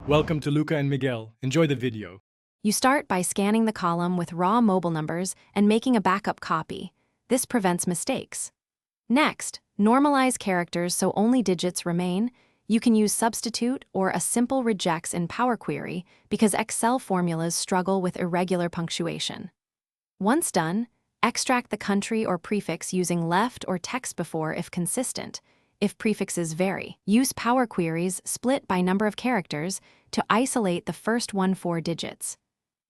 Welcome to Luca and Miguel. Enjoy the video. You start by scanning the column with raw mobile numbers and making a backup copy. This prevents mistakes. Next, normalize characters so only digits remain. You can use substitute or a simple regex in Power Query because Excel formulas struggle with irregular punctuation. Once done, extract the country or prefix using left or text before if consistent. If prefixes vary, use Power Queries split by number of characters to isolate the first 4 digits.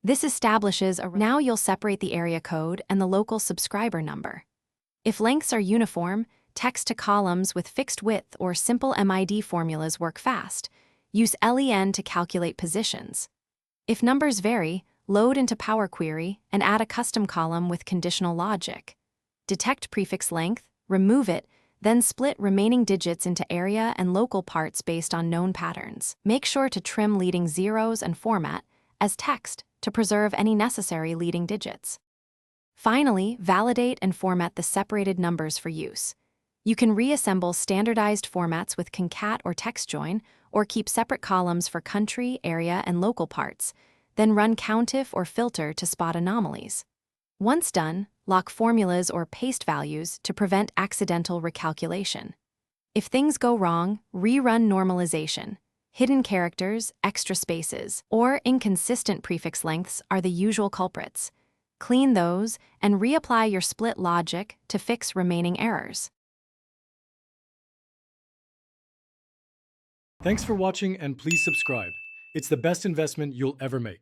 This establishes now you'll separate the area code and the local subscriber number. If lengths are uniform, text to columns with fixed width or simple MID formulas work fast. Use LEN to calculate positions. If numbers vary, load into Power Query and add a custom column with conditional logic. Detect prefix length, remove it, then split remaining digits into area and local parts based on known patterns. Make sure to trim leading zeros and format as text to preserve any necessary leading digits. Finally, validate and format the separated numbers for use. You can reassemble standardized formats with concat or text join, or keep separate columns for country, area, and local parts, then run countif or filter to spot anomalies. Once done, lock formulas or paste values to prevent accidental recalculation. If things go wrong, rerun normalization. Hidden characters, extra spaces, or inconsistent prefix lengths are the usual culprits. Clean those and reapply your split logic to fix remaining errors. Thanks for watching and please subscribe. It's the best investment you'll ever make.